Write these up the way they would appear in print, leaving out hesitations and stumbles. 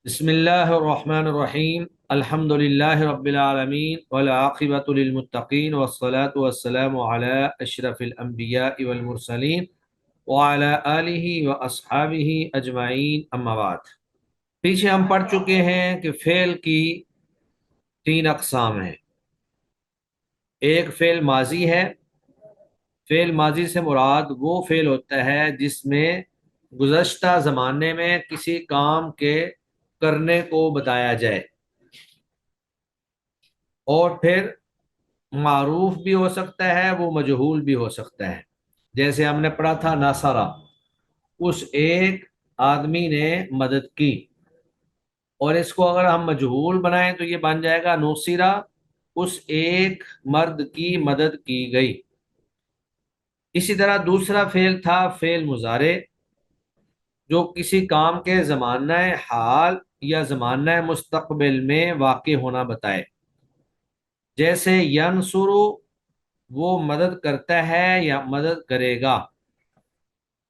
بسم اللہ الرحمن الرحیم الحمد للہ رب العالمین والعاقبۃ للمتقین والصلاة والسلام علی اشرف الانبیاء والمرسلین وعلی آلہ واصحابہ اجمعین اما بعد۔ پیچھے ہم پڑھ چکے ہیں کہ فعل کی تین اقسام ہیں۔ ایک فعل ماضی ہے۔ فعل ماضی سے مراد وہ فعل ہوتا ہے جس میں گزشتہ زمانے میں کسی کام کے کرنے کو بتایا جائے، اور پھر معروف بھی ہو سکتا ہے، وہ مجہول بھی ہو سکتا ہے۔ جیسے ہم نے پڑھا تھا ناصرہ، اس ایک آدمی نے مدد کی، اور اس کو اگر ہم مجہول بنائیں تو یہ بن جائے گا نصرہ، اس ایک مرد کی مدد کی گئی۔ اسی طرح دوسرا فعل تھا فعل مضارع، جو کسی کام کے زمانہ حال یا زمانہ مستقبل میں واقع ہونا بتائے۔ جیسے ینصرو، وہ مدد کرتا ہے یا مدد کرے گا،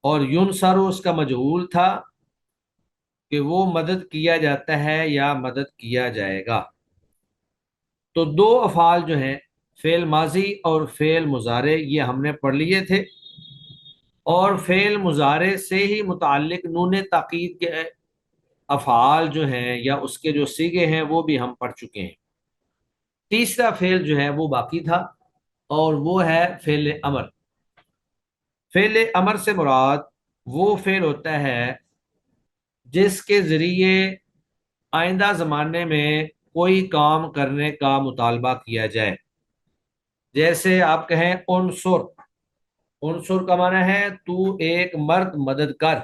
اور ینصرو اس کا مجہول تھا کہ وہ مدد کیا جاتا ہے یا مدد کیا جائے گا۔ تو دو افعال جو ہیں، فعل ماضی اور فعل مضارع، یہ ہم نے پڑھ لیے تھے، اور فعل مضارع سے ہی متعلق نون تاکید کے افعال جو ہیں یا اس کے جو صیغے ہیں وہ بھی ہم پڑھ چکے ہیں۔ تیسرا فعل جو ہے وہ باقی تھا، اور وہ ہے فعل امر۔ فعل امر سے مراد وہ فعل ہوتا ہے جس کے ذریعے آئندہ زمانے میں کوئی کام کرنے کا مطالبہ کیا جائے۔ جیسے آپ کہیں انصر، انصر کا معنی ہے تو ایک مرد مدد کر۔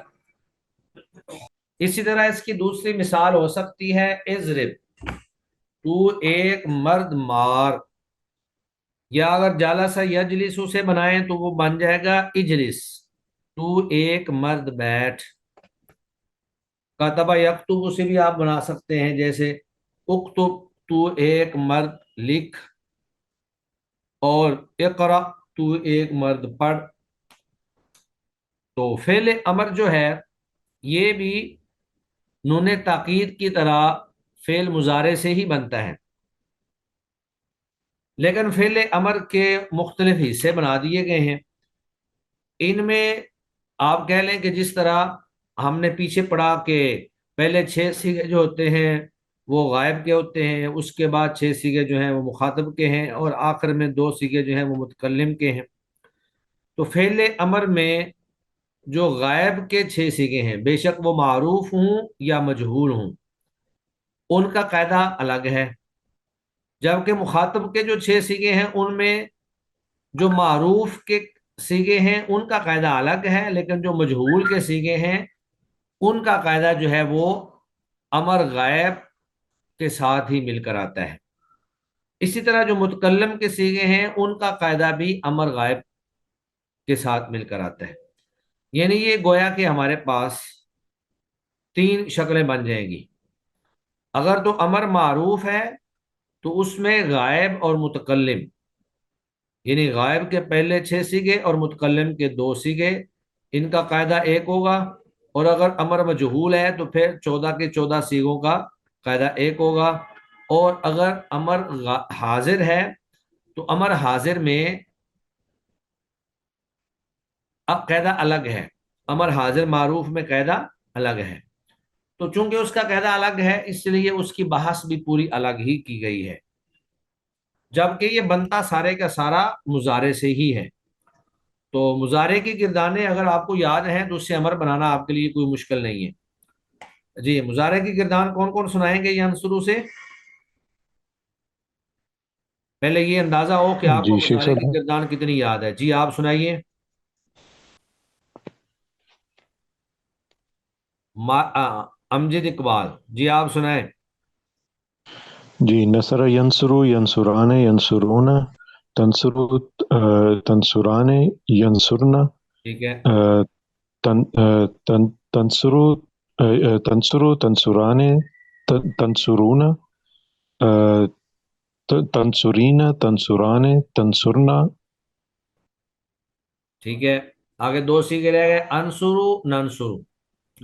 اسی طرح اس کی دوسری مثال ہو سکتی ہے اضرب، تو ایک مرد مار، یا اگر جالسا یجلس سے بنائیں تو وہ بن جائے گا اجلس، تو ایک مرد بیٹھ۔ کاتبہ یکتب سے بھی آپ بنا سکتے ہیں، جیسے اکتب، تو ایک مرد لکھ، اور اقرا، تو ایک مرد پڑھ۔ تو فعل امر جو ہے یہ بھی نون تاکید کی طرح فعل مضارع سے ہی بنتا ہے، لیکن فعل امر کے مختلف حصے بنا دیے گئے ہیں۔ ان میں آپ کہہ لیں کہ جس طرح ہم نے پیچھے پڑھا کہ پہلے 6 صیغے جو ہوتے ہیں وہ غائب کے ہوتے ہیں، اس کے بعد 6 صیغے جو ہیں وہ مخاطب کے ہیں، اور آخر میں 2 صیغے جو ہیں وہ متکلم کے ہیں۔ تو فعل امر میں جو غائب کے 6 صیغے ہیں، بے شک وہ معروف ہوں یا مجہول ہوں، ان کا قاعدہ الگ ہے، جبکہ مخاطب کے جو 6 صیغے ہیں ان میں جو معروف کے صیغے ہیں ان کا قاعدہ الگ ہے، لیکن جو مجہول کے صیغے ہیں ان کا قاعدہ جو ہے وہ امر غائب کے ساتھ ہی مل کر آتا ہے۔ اسی طرح جو متکلم کے صیغے ہیں ان کا قاعدہ بھی امر غائب کے ساتھ مل کر آتا ہے۔ یعنی یہ گویا کہ ہمارے پاس 3 شکلیں بن جائیں گی۔ اگر تو امر معروف ہے تو اس میں غائب اور متکلم، یعنی غائب کے پہلے 6 صیغے اور متکلم کے 2 صیغے، ان کا قاعدہ ایک ہوگا، اور اگر امر مجہول ہے تو پھر 14 کے 14 صیغوں کا قاعدہ ایک ہوگا، اور اگر امر حاضر ہے تو امر حاضر میں اب قاعدہ الگ ہے، امر حاضر معروف میں قاعدہ الگ ہے۔ تو چونکہ اس کا قاعدہ الگ ہے اس لیے اس کی بحث بھی پوری الگ ہی کی گئی ہے، جبکہ یہ بنتا سارے کا سارا مضارع سے ہی ہے۔ تو مضارع کی گردانیں اگر آپ کو یاد ہیں تو اس سے امر بنانا آپ کے لیے کوئی مشکل نہیں ہے۔ جی، مضارع کی گردان کون کون سنائیں گے ینصرو سے؟ پہلے یہ اندازہ ہو کہ آپ کو جی شیخ مضارع کی صاحب، گردان کتنی یاد ہے۔ جی آپ سنائیے۔ امجد اقبال، جی آپ سنائیں۔ جی نصر ینصرو ینصران ینصرون تنصرو تنصران ینصرن ٹھیک ہے، تنصرو تنصرو تنصران تنصرون تنصرین تنصران تنصرنا۔ ٹھیک ہے، آگے 2 صیغے رہ گئے، انصرو ننصرو،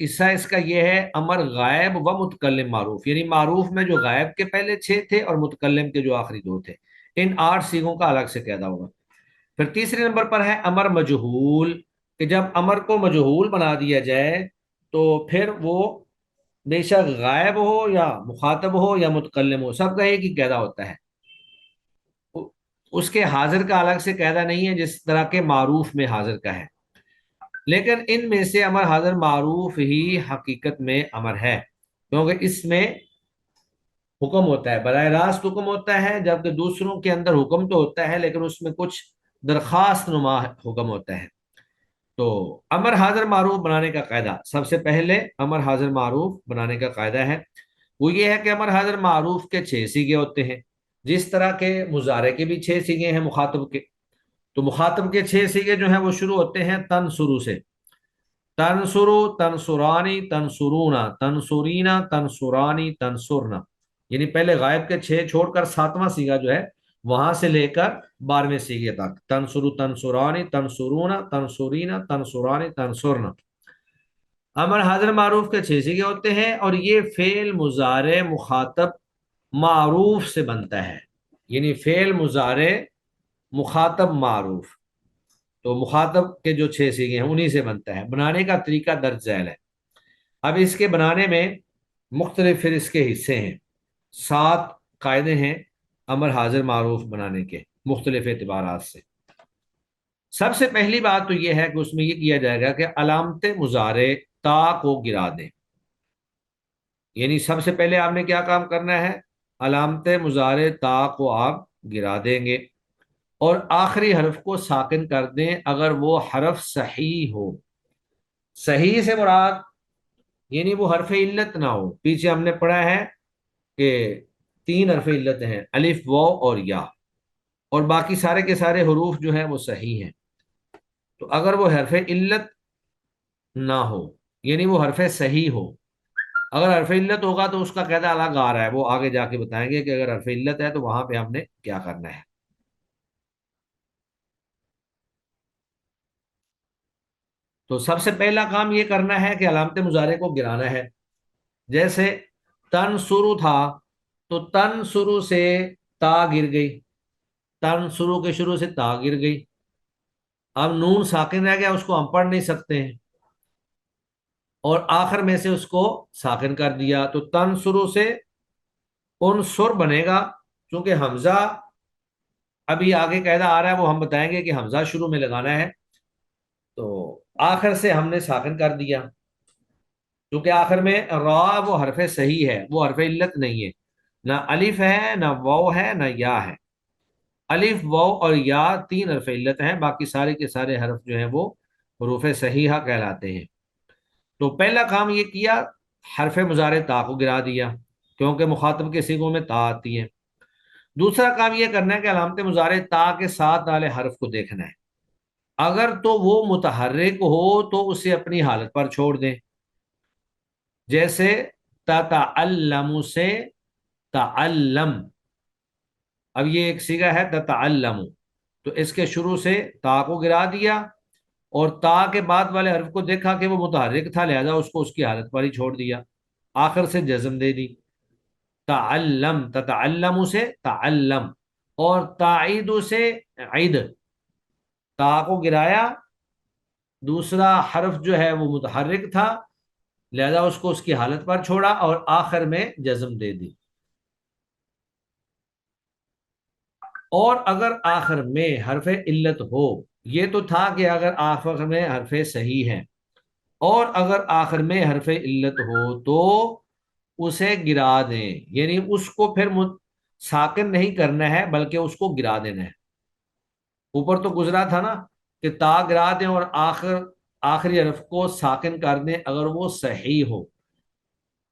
حصہ اس کا یہ ہے امر غائب و متکلم معروف، یعنی معروف میں جو غائب کے پہلے 6 تھے اور متکلم کے جو آخری 2 تھے، ان 8 سیغوں کا الگ سے قاعدہ ہوگا۔ پھر تیسرے نمبر پر ہے امر مجہول، کہ جب امر کو مجہول بنا دیا جائے تو پھر وہ بے شک غائب ہو یا مخاطب ہو یا متکلم ہو، سب کا ایک ہی قاعدہ ہوتا ہے، اس کے حاضر کا الگ سے قاعدہ نہیں ہے جس طرح کے معروف میں حاضر کا ہے۔ لیکن ان میں سے امر حاضر معروف ہی حقیقت میں امر ہے، کیونکہ اس میں حکم ہوتا ہے، براہ راست حکم ہوتا ہے، جبکہ دوسروں کے اندر حکم تو ہوتا ہے لیکن اس میں کچھ درخواست نما حکم ہوتا ہے۔ تو امر حاضر معروف بنانے کا قاعدہ، سب سے پہلے امر حاضر معروف بنانے کا قاعدہ ہے وہ یہ ہے کہ امر حاضر معروف کے 6 سیغے ہوتے ہیں، جس طرح کے مضارع کے بھی 6 سیغے ہیں مخاطب کے۔ تو مخاطب کے 6 سیغے جو ہیں وہ شروع ہوتے ہیں تنصرو سے، تنصرو، تنصرانی، تنصرونا، تنصرینا، تنصرانی، تنصرنا، یعنی پہلے غائب کے 6 چھوڑ کر 7واں سیغہ جو ہے وہاں سے لے کر 12ویں سیغے تک، تنصرو، تنصرانی، تنصرونا، تنصرینا، تنصرانی، تنصرنا۔ امر حاضر معروف کے 6 سیغے ہوتے ہیں اور یہ فعل مضارع مخاطب معروف سے بنتا ہے، یعنی فعل مضارع مخاطب معروف، تو مخاطب کے جو 6 سیغے ہیں انہی سے بنتا ہے۔ بنانے کا طریقہ درج ذیل ہے۔ اب اس کے بنانے میں مختلف پھر اس کے حصے ہیں، 7 قاعدے ہیں امر حاضر معروف بنانے کے مختلف اعتبارات سے۔ سب سے پہلی بات تو یہ ہے کہ اس میں یہ کیا جائے گا کہ علامت مضارع تا کو گرا دیں، یعنی سب سے پہلے آپ نے کیا کام کرنا ہے، علامت مضارع تا کو آپ گرا دیں گے اور آخری حرف کو ساکن کر دیں اگر وہ حرف صحیح ہو۔ صحیح سے مراد یعنی وہ حرف علت نہ ہو، پیچھے ہم نے پڑھا ہے کہ 3 حرف علت ہیں، الف، واو اور یا، اور باقی سارے کے سارے حروف جو ہیں وہ صحیح ہیں۔ تو اگر وہ حرف علت نہ ہو یعنی وہ حرف صحیح ہو، اگر حرف علت ہوگا تو اس کا قاعدہ الگ آ رہا ہے، وہ آگے جا کے بتائیں گے کہ اگر حرف علت ہے تو وہاں پہ ہم نے کیا کرنا ہے۔ تو سب سے پہلا کام یہ کرنا ہے کہ علامت مضارع کو گرانا ہے، جیسے تنصرو تھا تو تنصرو سے تا گر گئی، تنصرو کے شروع سے تا گر گئی، اب نون ساکن رہ گیا، اس کو ہم پڑھ نہیں سکتے ہیں اور آخر میں سے اس کو ساکن کر دیا، تو تنصرو سے انصر بنے گا، چونکہ حمزہ ابھی آگے قاعدہ آ رہا ہے وہ ہم بتائیں گے کہ حمزہ شروع میں لگانا ہے، تو آخر سے ہم نے ساکن کر دیا، کیونکہ آخر میں را وہ حرف صحیح ہے، وہ حرف علت نہیں ہے، نہ الف ہے نہ واو ہے نہ یا ہے، الف، واو اور یا 3 حرف علت ہیں، باقی سارے کے سارے حرف جو ہیں وہ حروف صحیحہ کہلاتے ہیں۔ تو پہلا کام یہ کیا، حرف مضارع تا کو گرا دیا کیونکہ مخاطب کے صیغوں میں تا آتی ہے۔ دوسرا کام یہ کرنا ہے کہ علامت مضارع تا کے ساتھ والے حرف کو دیکھنا ہے، اگر تو وہ متحرک ہو تو اسے اپنی حالت پر چھوڑ دیں، جیسے تتعلم سے تعلم، اب یہ ایک صیغہ ہے تتعلم، تو اس کے شروع سے تا کو گرا دیا اور تا کے بعد والے حرف کو دیکھا کہ وہ متحرک تھا، لہذا اس کو اس کی حالت پر ہی چھوڑ دیا، آخر سے جزم دے دی، تعلم، تتعلم سے تعلم، اور تعید سے عید، تا کو گرایا، دوسرا حرف جو ہے وہ متحرک تھا لہذا اس کو اس کی حالت پر چھوڑا اور آخر میں جزم دے دی۔ اور اگر آخر میں حرف علت ہو، یہ تو تھا کہ اگر آخر میں حرف صحیح ہے، اور اگر آخر میں حرف علت ہو تو اسے گرا دیں، یعنی اس کو پھر ساکن نہیں کرنا ہے بلکہ اس کو گرا دینا ہے۔ اوپر تو گزرا تھا نا کہ تا گرا دیں اور آخری حرف کو ساکن کر دیں اگر وہ صحیح ہو،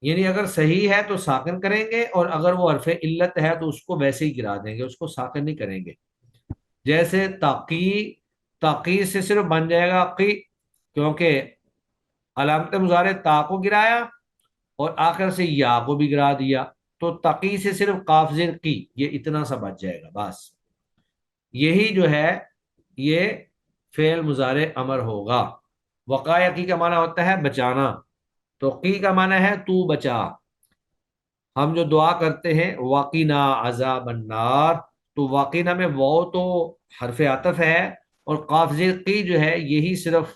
یعنی اگر صحیح ہے تو ساکن کریں گے اور اگر وہ حرف علت ہے تو اس کو ویسے ہی گرا دیں گے، اس کو ساکن نہیں کریں گے، جیسے تقی، تقی سے صرف بن جائے گا قی، کیونکہ علامت مضارع تا کو گرایا اور آخر سے یا کو بھی گرا دیا، تو تقی سے صرف قاف زیر کی، یہ اتنا سا بچ جائے گا بس، یہی جو ہے یہ فعل مضارع امر ہوگا۔ وقایقی کا معنی ہوتا ہے بچانا، تو قی کا معنی ہے تو بچا. ہم جو دعا کرتے ہیں واقینا عذاب النار، تو واقینا میں وہ تو حرف عطف ہے، اور قاف زیر قی جو ہے یہی صرف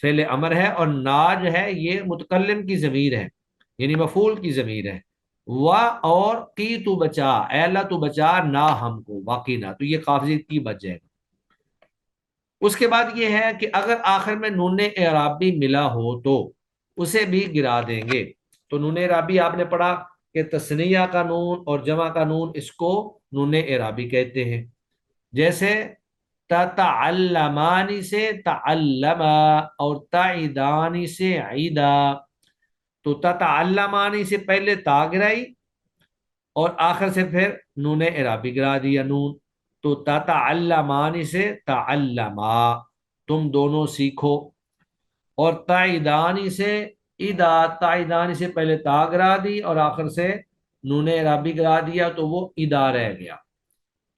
فعل امر ہے، اور نا جو ہے یہ متکلم کی ضمیر ہے، یعنی مفعول کی ضمیر ہے. اور کی تو بچا، اے اللہ تو بچا نہ ہم کو، واقینا، تو یہ قاف زیر کی بچ جائے گا. اس کے بعد یہ ہے کہ اگر آخر میں نون اعرابی ملا ہو تو اسے بھی گرا دیں گے. تو نون اعرابی آپ نے پڑھا کہ تثنیہ کا نون اور جمع کا نون، اس کو نون اعرابی کہتے ہیں. جیسے تتعلمانی سے تعلما، اور تعیدانی سے عیدا. تو تتعلمانی سے پہلے تا گرائی اور آخر سے پھر نون اعرابی گرا دیا نون. تو تتعلمانی سے تعلما، تم دونوں سیکھو. اور تعیدانی سے ادا، تعیدانی سے پہلے تا گرا دی اور آخر سے نون اعرابی گرا دیا، تو وہ ادا رہ گیا.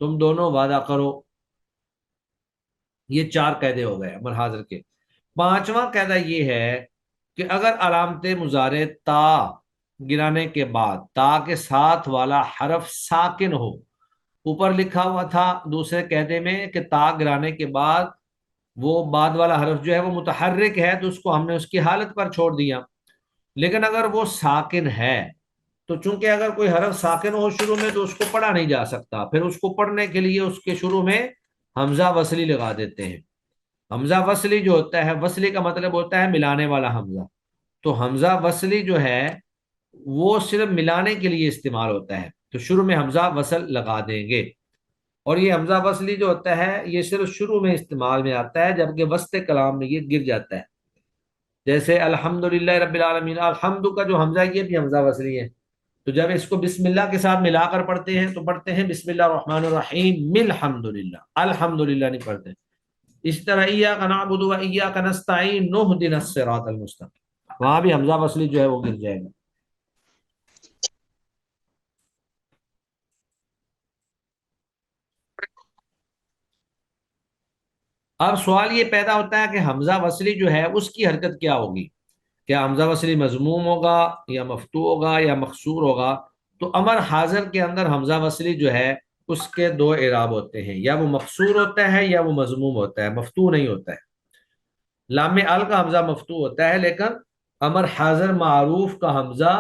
تم دونوں وعدہ کرو. یہ 4 قاعدے ہو گئے امر حاضر کے. 5واں قاعدہ یہ ہے کہ اگر علامت مضارع تا گرانے کے بعد تا کے ساتھ والا حرف ساکن ہو، اوپر لکھا ہوا تھا دوسرے قاعدے میں کہ تا گرانے کے بعد وہ بعد والا حرف جو ہے وہ متحرک ہے، تو اس کو ہم نے اس کی حالت پر چھوڑ دیا. لیکن اگر وہ ساکن ہے تو چونکہ اگر کوئی حرف ساکن ہو شروع میں تو اس کو پڑھا نہیں جا سکتا، پھر اس کو پڑھنے کے لیے اس کے شروع میں حمزہ وصلی لگا دیتے ہیں. حمزہ وصلی جو ہوتا ہے، وصلی کا مطلب ہوتا ہے ملانے والا حمزہ. تو حمزہ وصلی جو ہے وہ صرف ملانے کے لیے استعمال ہوتا ہے، تو شروع میں حمزہ وصل لگا دیں گے. اور یہ حمزہ وصلی جو ہوتا ہے یہ صرف شروع میں استعمال میں آتا ہے، جبکہ وسط کلام میں یہ گر جاتا ہے. جیسے الحمدللہ رب العالمین، الحمد کا جو حمزہ یہ بھی حمزہ وصلی ہے. تو جب اس کو بسم اللہ کے ساتھ ملا کر پڑھتے ہیں تو پڑھتے ہیں بسم اللہ الرحمن الرحیم الحمدللہ، الحمدللہ نہیں پڑھتے. اس طرح ایاک نعبد و ایاک نستعین اہدنا الصراط المستقیم، وہاں بھی حمزہ وصلی جو ہے وہ گر جائے گا. اب سوال یہ پیدا ہوتا ہے کہ حمزہ وصلی جو ہے اس کی حرکت کیا ہوگی؟ کیا حمزہ وصلی مضموم ہوگا یا مفتوح ہوگا یا مقصور ہوگا؟ تو امر حاضر کے اندر حمزہ وصلی جو ہے اس کے 2 اعراب ہوتے ہیں، یا وہ مقصور ہوتا ہے یا وہ مضموم ہوتا ہے، مفتوح نہیں ہوتا ہے. لام ال کا حمزہ مفتوح ہوتا ہے، لیکن امر حاضر معروف کا حمزہ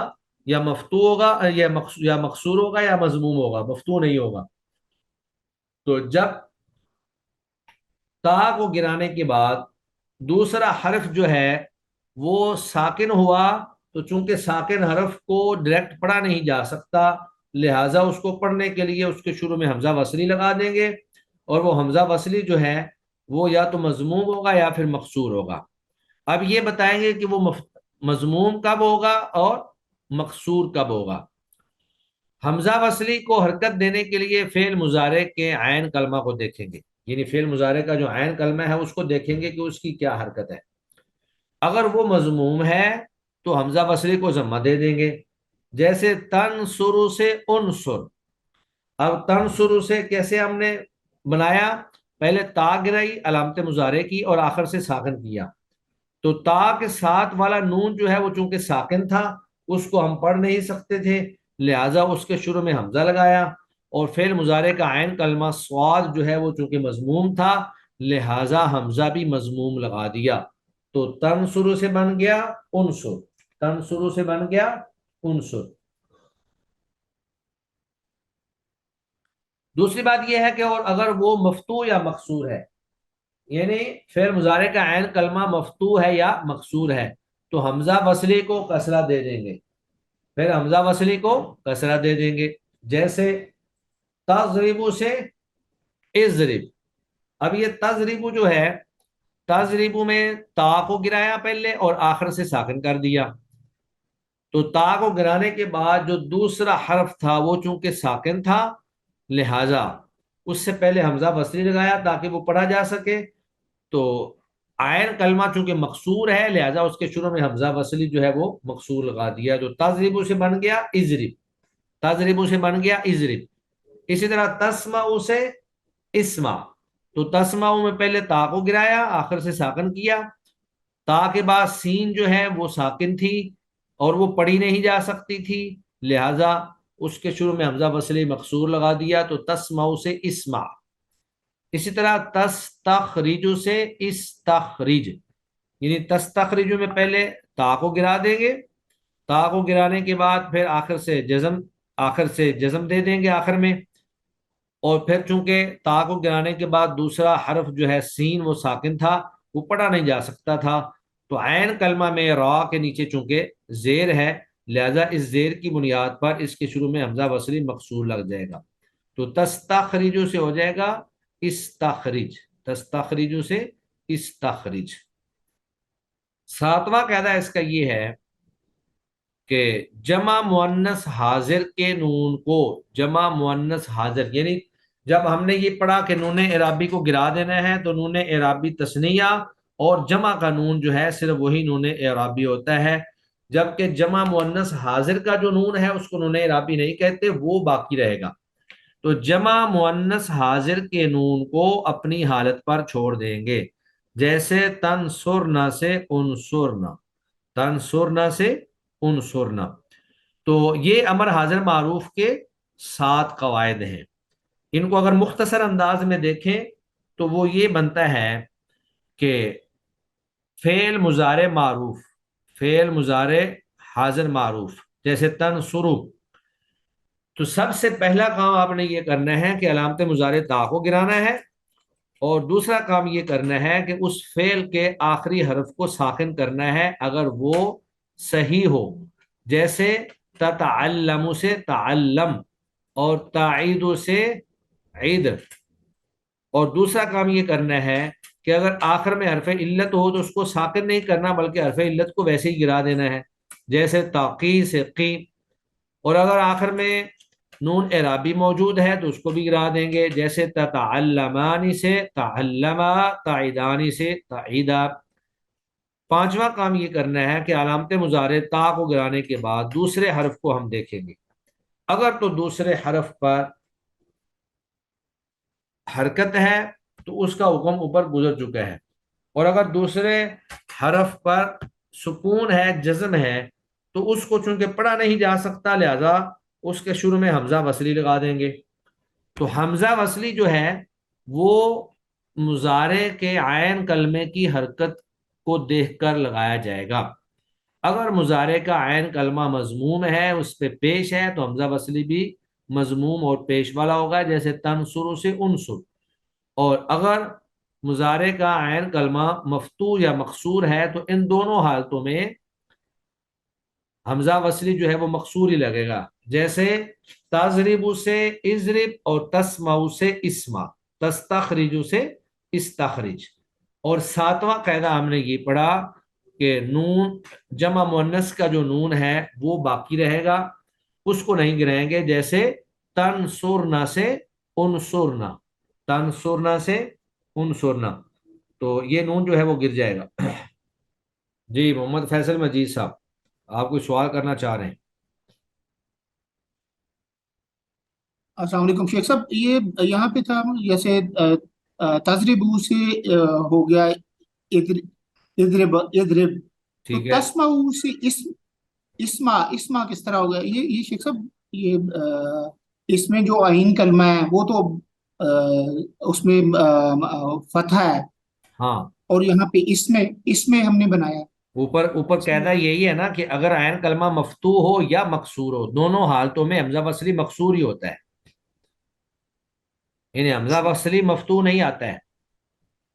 یا مفتوح ہوگا یا مقصور ہوگا یا مضموم ہوگا، مفتوح نہیں ہوگا. تو جب تا کو گرانے کے بعد دوسرا حرف جو ہے وہ ساکن ہوا، تو چونکہ ساکن حرف کو ڈائریکٹ پڑھا نہیں جا سکتا، لہٰذا اس کو پڑھنے کے لیے اس کے شروع میں حمزہ وصلی لگا دیں گے. اور وہ حمزہ وصلی جو ہے وہ یا تو مضموم ہوگا یا پھر مقصور ہوگا. اب یہ بتائیں گے کہ وہ مضموم کب ہوگا اور مقصور کب ہوگا. حمزہ وصلی کو حرکت دینے کے لیے فعل مضارع کے عین کلمہ کو دیکھیں گے، یعنی فعل مضارع کا جو عین کلمہ ہے اس کو دیکھیں گے کہ اس کی کیا حرکت ہے. اگر وہ مضموم ہے تو حمزہ وصلی کو ضمہ دے دیں گے. جیسے تنصر سے انصر. اب تنصر سے کیسے ہم نے بنایا؟ پہلے تا گرائی علامت مضارع کی اور آخر سے ساکن کیا. تو تا کے ساتھ والا نون جو ہے وہ چونکہ ساکن تھا اس کو ہم پڑھ نہیں سکتے تھے، لہٰذا اس کے شروع میں حمزہ لگایا. اور فعل مضارع کا عین کلمہ صاد جو ہے وہ چونکہ مضموم تھا لہٰذا حمزہ بھی مضموم لگا دیا. تو تنصر سے بن گیا انصر، تنصر سے بن گیا انصر. دوسری بات یہ ہے کہ اور اگر وہ مفتوح یا مقصور ہے، یعنی فعل مضارع کا عین کلمہ مفتوح ہے یا مقصور ہے، تو حمزہ وصلی کو کسرہ دے دیں گے، پھر حمزہ وصلی کو کسرہ دے دیں گے. جیسے تضرب سے اضرب. اب یہ تضرب جو ہے، تضرب میں تا کو گرایا پہلے اور آخر سے ساکن کر دیا. تو تا کو گرانے کے بعد جو دوسرا حرف تھا وہ چونکہ ساکن تھا لہذا اس سے پہلے حمزہ وصلی لگایا تاکہ وہ پڑھا جا سکے. تو عین کلمہ چونکہ مقصور ہے لہذا اس کے شروع میں حمزہ وصلی جو ہے وہ مقصور لگا دیا. جو تضرب سے بن گیا اضرب، تضرب سے بن گیا اضرب. اسی طرح تسمع سے اسمع. تو تسمع میں پہلے تا کو گرایا آخر سے ساکن کیا. تا کے بعد سین جو ہے وہ ساکن تھی اور وہ پڑھی نہیں جا سکتی تھی، لہذا اس کے شروع میں حمزہ وصلی مقصور لگا دیا تو تسمع سے اسمع. اسی طرح تستخرج سے استخرج، یعنی تستخرج میں پہلے تا کو گرا دیں گے، تا کو گرانے کے بعد پھر آخر سے جزم دے دیں گے آخر میں، اور پھر چونکہ تا کو گرانے کے بعد دوسرا حرف جو ہے سین وہ ساکن تھا، وہ پڑھا نہیں جا سکتا تھا، تو عین کلمہ میں را کے نیچے چونکہ زیر ہے، لہذا اس زیر کی بنیاد پر اس کے شروع میں حمزہ وصلی مقصور لگ جائے گا، تو تستخرج سے ہو جائے گا استخرج، تستخرج سے استخرج. ساتواں قاعدہ اس کا یہ ہے کہ جمع مؤنث حاضر کے نون کو، جمع مؤنث حاضر یعنی جب ہم نے یہ پڑھا کہ نون اعرابی کو گرا دینا ہے تو نون اعرابی تثنیہ اور جمع کا نون جو ہے صرف وہی نون اعرابی ہوتا ہے، جبکہ جمع مؤنث حاضر کا جو نون ہے اس کو نون اعرابی نہیں کہتے، وہ باقی رہے گا. تو جمع مؤنث حاضر کے نون کو اپنی حالت پر چھوڑ دیں گے، جیسے تنصرنا سے انصرنا، تنصرنا سے انصرنا. تو یہ امر حاضر معروف کے 7 قواعد ہیں. ان کو اگر مختصر انداز میں دیکھیں تو وہ یہ بنتا ہے کہ فعل مضارع معروف، فعل مضارع حاضر معروف جیسے تنصرو، تو سب سے پہلا کام آپ نے یہ کرنا ہے کہ علامت مضارع تا کو گرانا ہے، اور دوسرا کام یہ کرنا ہے کہ اس فعل کے آخری حرف کو ساکن کرنا ہے اگر وہ صحیح ہو، جیسے تتعلم سے تعلم اور تعید سے عید. اور دوسرا کام یہ کرنا ہے کہ اگر آخر میں حرف علت ہو تو اس کو ساکن نہیں کرنا بلکہ حرف علت کو ویسے ہی گرا دینا ہے، جیسے تاقی سے قی. اور اگر آخر میں نون اعرابی موجود ہے تو اس کو بھی گرا دیں گے، جیسے تتعلمان سے تعلما، تعیدانی سے تعیدا. پانچواں کام یہ کرنا ہے کہ علامت مضارع تا کو گرانے کے بعد دوسرے حرف کو ہم دیکھیں گے، اگر تو دوسرے حرف پر حرکت ہے تو اس کا حکم اوپر گزر چکا ہے، اور اگر دوسرے حرف پر سکون ہے، جزم ہے، تو اس کو چونکہ پڑھا نہیں جا سکتا لہذا اس کے شروع میں حمزہ وصلی لگا دیں گے. تو حمزہ وصلی جو ہے وہ مضارع کے عین کلمے کی حرکت کو دیکھ کر لگایا جائے گا. اگر مضارع کا عین کلمہ مضموم ہے، اس پہ پیش ہے، تو حمزہ وصلی بھی مضموم اور پیش والا ہوگا، جیسے تنصر سے انصر. اور اگر مضارع کا عین کلمہ مفتوح یا مقصور ہے تو ان دونوں حالتوں میں حمزہ وصلی جو ہے وہ مقصور ہی لگے گا، جیسے تضرب سے اضرب اور تسمع سے اسمع، تستخرج سے استخرج. اور ساتواں قاعدہ ہم نے یہ پڑھا کہ نون جمع مؤنث کا جو نون ہے وہ باقی رہے گا، اس کو نہیں گرائیں گے، جیسے تنصرنا سے انصرنا، تنصرنا سے انصرنا، تو یہ نون جو ہے وہ گر جائے گا. جی محمد فیصل مجید صاحب، آپ کوئی سوال کرنا چاہ رہے ہیں؟ السلام علیکم شیخ صاحب، یہ یہاں پہ تھا جیسے تضربو سے ہو گیا اضرب اضرب، تو ٹھیک ہے. تسمعو سے اسما کس طرح ہو گیا؟ یہ شیخ صاحب اس میں جو عین کلمہ ہے وہ تو اس میں فتح ہے، ہاں، اور یہاں پہ اس میں ہم نے بنایا اوپر اس میں قاعدہ یہی ہے نا کہ اگر عین کلمہ مفتوح ہو یا مکسور ہو، دونوں حالتوں میں حمزہ وصلی مکسور ہی ہوتا ہے، یعنی حمزہ وصلی مفتوح نہیں آتا ہے.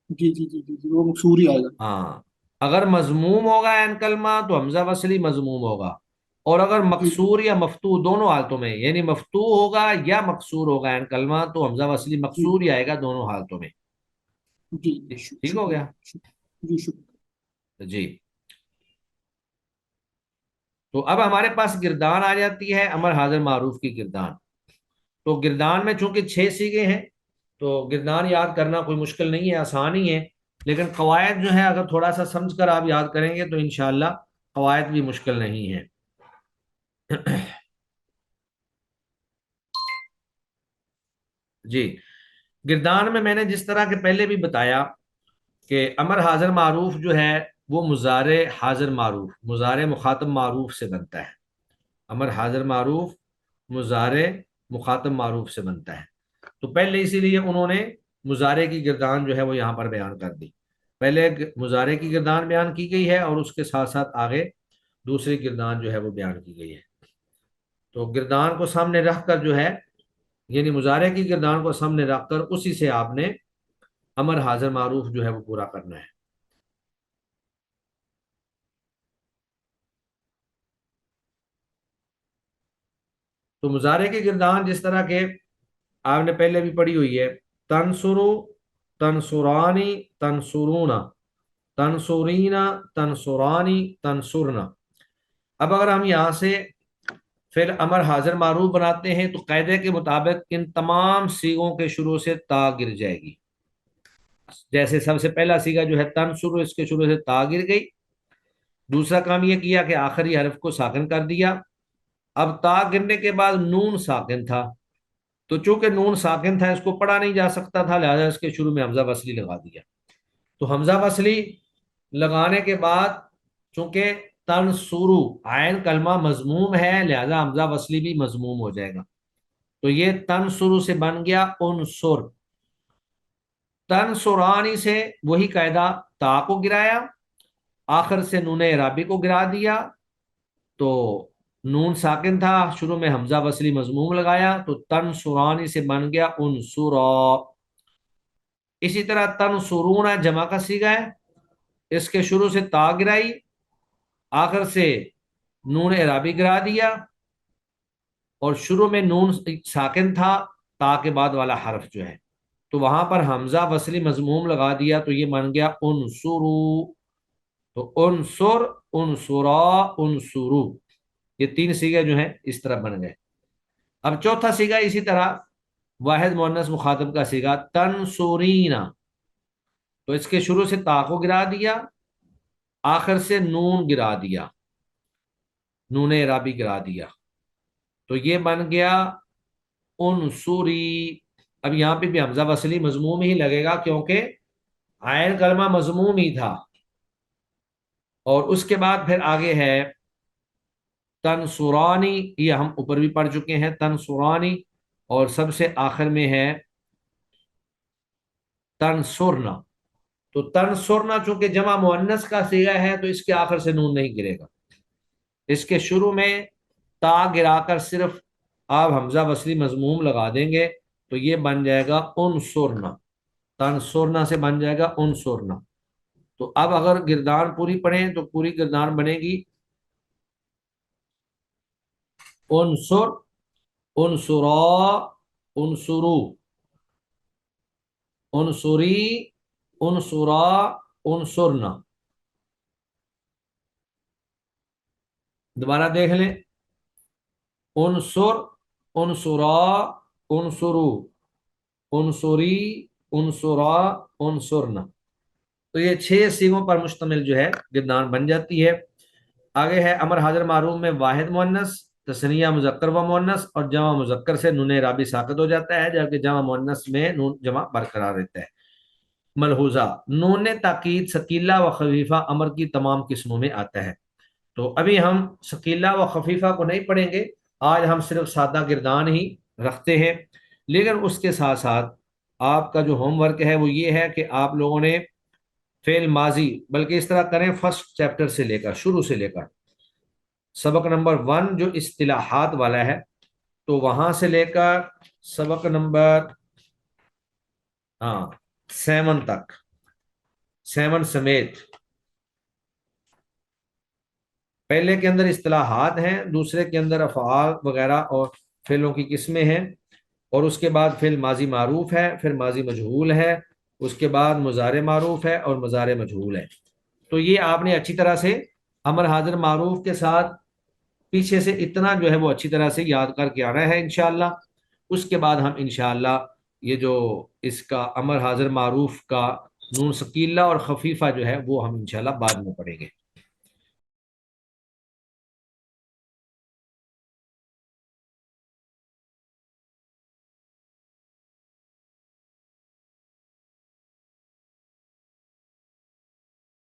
جی جی جی جی جی، وہ مقصور ہی آئے گا. ہاں، اگر مضموم ہوگا عین کلمہ تو حمزہ وصلی مضموم ہوگا، اور اگر جی مکسور یا مفتوح دونوں حالتوں میں، یعنی مفتوح ہوگا یا مکسور ہوگا عین کلمہ، تو حمزہ وصلی جی مکسور ہی آئے گا دونوں حالتوں میں. جی ٹھیک ہو گیا. جی شکریہ. جی، تو اب ہمارے پاس گردان آ جاتی ہے امر حاضر معروف کی گردان. تو گردان میں چونکہ 6 صیغے ہیں تو گردان یاد کرنا کوئی مشکل نہیں ہے، آسان ہی ہے، لیکن قواعد جو ہے اگر تھوڑا سا سمجھ کر آپ یاد کریں گے تو انشاءاللہ قواعد بھی مشکل نہیں ہے. جی، گردان میں نے جس طرح کے پہلے بھی بتایا کہ امر حاضر معروف جو ہے وہ مضارع حاضر معروف، مضارع مخاطب معروف سے بنتا ہے۔ امر حاضر معروف مضارع مخاطب معروف سے بنتا ہے۔ تو پہلے اسی لیے انہوں نے مضارع کی گردان جو ہے وہ یہاں پر بیان کر دی۔ پہلے مضارع کی گردان بیان کی گئی ہے اور اس کے ساتھ ساتھ آگے دوسری گردان جو ہے وہ بیان کی گئی ہے۔ تو گردان کو سامنے رکھ کر جو ہے، یعنی مضارع کی گردان کو سامنے رکھ کر اسی سے آپ نے امر حاضر معروف جو ہے وہ پورا کرنا ہے۔ تو مضارع کی گردان جس طرح کے آپ نے پہلے بھی پڑھی ہوئی ہے، تنصرو، تنصرانی، تنصرونا، تنصرینا، تنصرانی، تنصرنا۔ اب اگر ہم یہاں سے فعل امر حاضر معروف بناتے ہیں تو قاعدے کے مطابق ان تمام سیغوں کے شروع سے تا گر جائے گی۔ جیسے سب سے پہلا سیغہ جو ہے تنصرو، اس کے شروع سے تا گر گئی۔ دوسرا کام یہ کیا کہ آخری حرف کو ساکن کر دیا۔ اب تا گرنے کے بعد نون ساکن تھا، تو چونکہ نون ساکن تھا اس کو پڑھا نہیں جا سکتا تھا، لہذا اس کے شروع میں حمزہ وصلی لگا دیا۔ تو حمزہ وصلی لگانے کے بعد چونکہ تنصرو عین کلمہ مضموم ہے، لہذا حمزہ وصلی بھی مضموم ہو جائے گا۔ تو یہ تنصرو سے بن گیا انصر۔ تنصرانی سے وہی قاعدہ، تا کو گرایا، آخر سے نون اعرابی کو گرا دیا، تو نون ساکن تھا، شروع میں حمزہ وصلی مضموم لگایا، تو تنصرانی سے بن گیا انصرا۔ اسی طرح تنصرون جمع کا صیغہ ہے، اس کے شروع سے تا گرائی، آخر سے نون اعرابی گرا دیا، اور شروع میں نون ساکن تھا، تا کے بعد والا حرف جو ہے، تو وہاں پر حمزہ وصلی مضموم لگا دیا، تو یہ بن گیا انصرو۔ تو انصر، انصرا، انصرو، یہ تین صیغے جو ہیں اس طرح بن گئے۔ اب چوتھا صیغہ اسی طرح واحد مؤنث مخاطب کا صیغہ تنصرینا، تو اس کے شروع سے تا کو گرا دیا، آخر سے نون گرا دیا، نون اعرابی گرا دیا، تو یہ بن گیا انصری۔ اب یہاں پہ بھی حمزہ وصلی مضموم ہی لگے گا کیونکہ عین کلمہ مضموم ہی تھا۔ اور اس کے بعد پھر آگے ہے تنصرانی، یہ ہم اوپر بھی پڑھ چکے ہیں تنصرانی، اور سب سے آخر میں ہے تنصرنا۔ تو تنصرنا چونکہ جمع مؤنث کا صیغہ ہے تو اس کے آخر سے نون نہیں گرے گا، اس کے شروع میں تا گرا کر صرف آپ حمزہ وصلی مضموم لگا دیں گے، تو یہ بن جائے گا انصرنا۔ تنصرنا سے بن جائے گا انصرنا۔ تو اب اگر گردان پوری پڑھیں تو پوری گردان بنے گی انصر، انصرا، انصرو، انصری، انصرا، انصرنا۔ دوبارہ دیکھ لیں، انصر، انصرا، انصرو، انصری، انصرا، انصرنا۔ تو یہ 6 صیغوں پر مشتمل جو ہے گردان بن جاتی ہے۔ آگے ہے امر حاضر معروف میں واحد مؤنث، تثنیہ مذکر و مؤنث، اور جمع مذکر سے نون اعرابی ساقط ہو جاتا ہے، جبکہ جمع مؤنث میں نون جمع برقرار رہتا ہے۔ ملحوظہ، نون تاکید ثقیلہ و خفیفہ امر کی تمام قسموں میں آتا ہے۔ تو ابھی ہم ثقیلہ و خفیفہ کو نہیں پڑھیں گے، آج ہم صرف سادہ گردان ہی رکھتے ہیں، لیکن اس کے ساتھ ساتھ آپ کا جو ہوم ورک ہے وہ یہ ہے کہ آپ لوگوں نے فعل ماضی، بلکہ اس طرح کریں فرسٹ چیپٹر سے لے کر، شروع سے لے کر سبق نمبر 1 جو اصطلاحات والا ہے، تو وہاں سے لے کر سبق نمبر 7 تک، 7 سمیت، پہلے کے اندر اصطلاحات ہیں، دوسرے کے اندر افعال وغیرہ اور فعلوں کی قسمیں ہیں، اور اس کے بعد فعل ماضی معروف ہے، پھر ماضی مجہول ہے، اس کے بعد مضارع معروف ہے اور مضارع مجہول ہے۔ تو یہ آپ نے اچھی طرح سے امر حاضر معروف کے ساتھ پیچھے سے اتنا جو ہے وہ اچھی طرح سے یاد کر کے آنا ہے انشاءاللہ۔ اس کے بعد ہم انشاءاللہ یہ جو اس کا امر حاضر معروف کا نون ثقیلہ اور خفیفہ جو ہے وہ ہم انشاءاللہ بعد میں پڑھیں گے۔